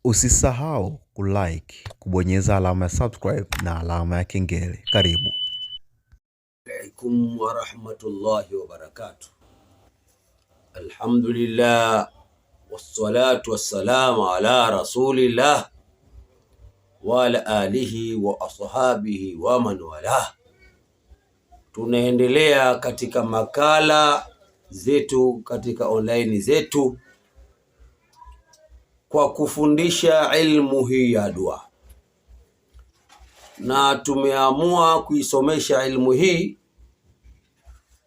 Usisahau kulike, kubonyeza alama ya subscribe na alama ya kengele. Karibu. Alaikum wa rahmatullahi wa barakatuh. Alhamdulillah wassalatu wassalamu ala rasulillah wa ala alihi wa ashabihi wa man walah. Tunaendelea katika makala zetu katika online zetu kwa kufundisha ilmu hii ya dua, na tumeamua kuisomesha ilmu hii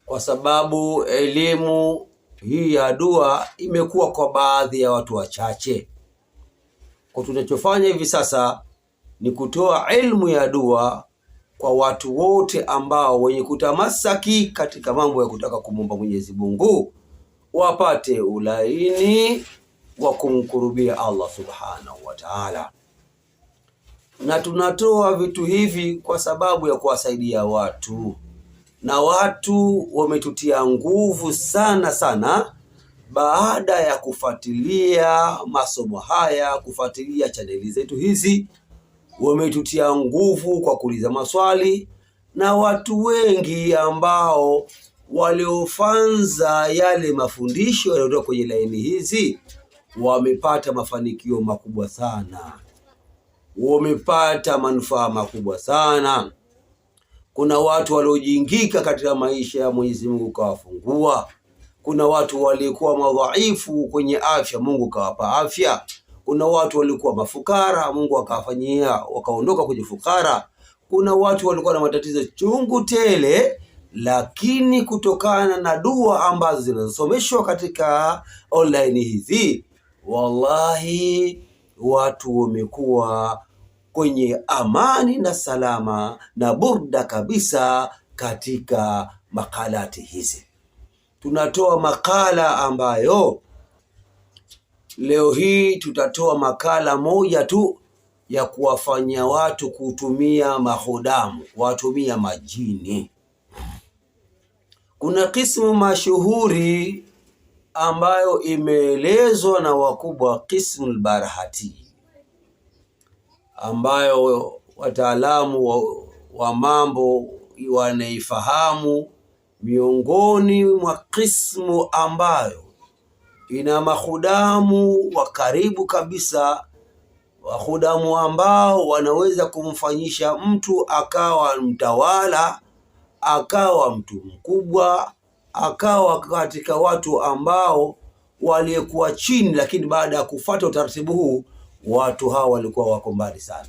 kwa sababu elimu hii ya dua imekuwa kwa baadhi ya watu wachache. Kwa tunachofanya hivi sasa ni kutoa ilmu ya dua kwa watu wote ambao wenye kutamasaki katika mambo ya kutaka kumwomba Mwenyezi Mungu wapate ulaini wa kumkurubia Allah subhanahu wa ta'ala. Na tunatoa vitu hivi kwa sababu ya kuwasaidia watu, na watu wametutia nguvu sana baada ya kufuatilia masomo haya, kufuatilia chaneli zetu hizi. Wametutia nguvu kwa kuuliza maswali, na watu wengi ambao waliofanza yale mafundisho yaliyotoka kwenye laini hizi wamepata mafanikio makubwa sana, wamepata manufaa makubwa sana. Kuna watu waliojiingika katika maisha ya Mwenyezi Mungu kawafungua. Kuna watu walikuwa madhaifu kwenye afya, Mungu kawapa afya. Kuna watu walikuwa mafukara, Mungu akawafanyia wakaondoka kwenye fukara. Kuna watu walikuwa na matatizo chungu tele, lakini kutokana na dua ambazo zinazosomeshwa katika online hizi, wallahi watu wamekuwa kwenye amani na salama na burda kabisa katika makalati hizi. Tunatoa makala ambayo leo hii tutatoa makala moja tu ya kuwafanya watu kutumia mahudamu, watumia majini. Kuna kismu mashuhuri ambayo imeelezwa na wakubwa, kismu al-barahati, ambayo wataalamu wa mambo wanaifahamu. Miongoni mwa kismu ambayo ina mahudamu wa karibu kabisa, wahudamu ambao wanaweza kumfanyisha mtu akawa mtawala, akawa mtu mkubwa, akawa katika watu ambao walikuwa chini, lakini baada ya kufuata utaratibu huu watu hawa walikuwa wako mbali sana.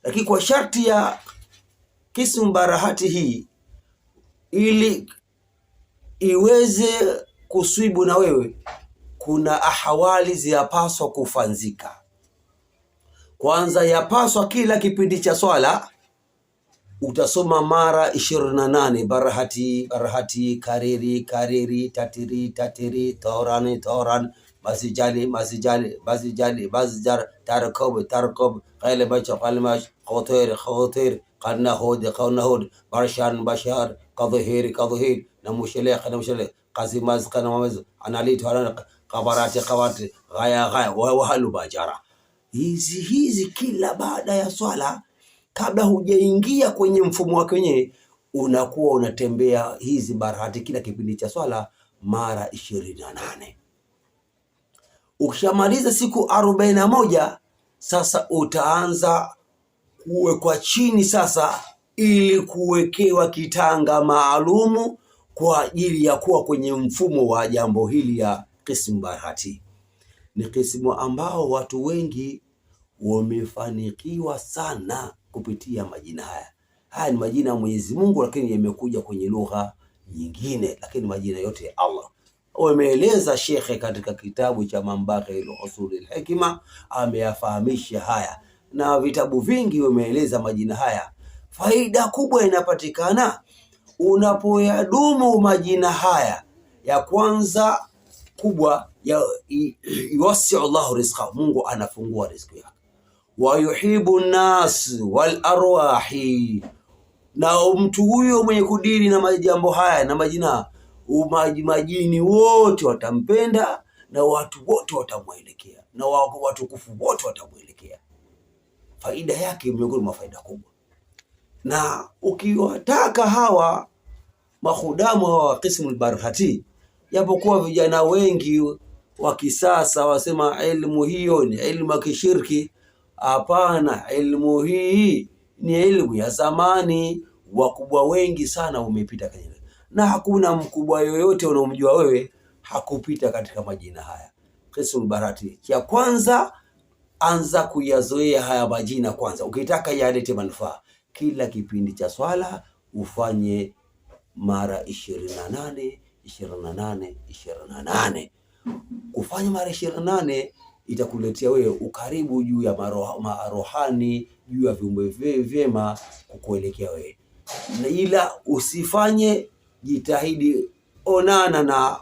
Lakini kwa sharti ya kismu barahati hii, ili iweze kuswibu na wewe, kuna ahawali ziyapaswa kufanzika. Kwanza, yapaswa kila kipindi cha swala utasoma mara 28 barahati, kariri, tatiri, tauran, masijali, tarkob, qalmash, khotir, qannahud, bashar, qadhhir, namushalik, qazimaz, analit, qabarati, ghaya, wahalu bajara. Hizi kila baada ya swala, kabla hujaingia kwenye mfumo wake wenyewe, unakuwa unatembea hizi barahati kila kipindi cha swala mara 28. Ukishamaliza siku 41, sasa utaanza kuwekwa chini sasa, ili kuwekewa kitanga maalumu kwa ajili ya kuwa kwenye mfumo wa jambo hili ya kismu barahati. Ni kismu ambao watu wengi wamefanikiwa sana kupitia majina haya. Haya ni majina ya Mwenyezi Mungu, lakini yamekuja kwenye lugha nyingine, lakini majina yote ya Allah. Wameeleza shekhe katika kitabu cha Mambaghi Usulul Hikma, ameyafahamisha haya, na vitabu vingi wameeleza majina haya. Faida kubwa inapatikana unapoyadumu majina haya. Ya kwanza kubwa, yuwasi'u Allahu rizqa, Mungu anafungua riziki yako. Wa yuhibu nas wal arwahi, na mtu huyo mwenye kudiri na majambo haya na majina, majini wote watampenda na watu wote watamwelekea. na watukufu wote watamuelekea. Faida yake miongoni mwa faida kubwa. Na ukiwataka hawa mahudamu wa Qismul Barhati, japokuwa vijana wengi wa kisasa wasema elimu hiyo ni elimu ya kishirki, hapana, elimu hii ni elimu ya zamani. Wakubwa wengi sana umepita katika, na hakuna mkubwa yoyote unaomjua wewe hakupita katika majina haya. Qismul Barhati, cha kwanza anza kuyazoea haya majina kwanza, ukitaka yalete manufaa. Kila kipindi cha swala ufanye mara 28 28 28. Kufanya mara 28 itakuletea wewe ukaribu juu ya marohani, juu ya viumbe vyema kukuelekea wewe. Na ila usifanye, jitahidi onana na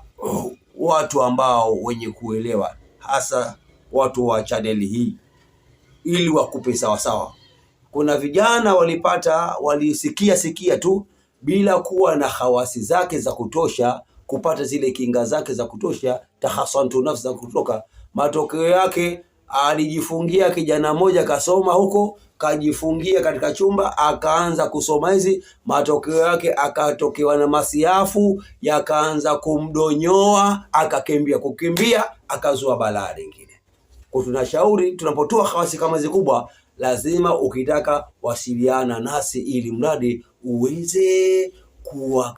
watu ambao wenye kuelewa, hasa watu wa chaneli hii, ili wakupe sawa sawa. Kuna vijana walisikia tu bila kuwa na hawasi zake za kutosha, kupata zile kinga zake za kutosha, tahasantu nafsi za kutoka. Matokeo yake alijifungia, kijana mmoja kasoma huko, kajifungia katika chumba, akaanza kusoma hizi. Matokeo yake akatokewa na masiafu, yakaanza kumdonyoa, kukimbia, akazua balaa lingine. Kwa tunashauri, tunapotoa hawasi kama hizi kubwa, lazima ukitaka wasiliana nasi ili mradi uweze kuwa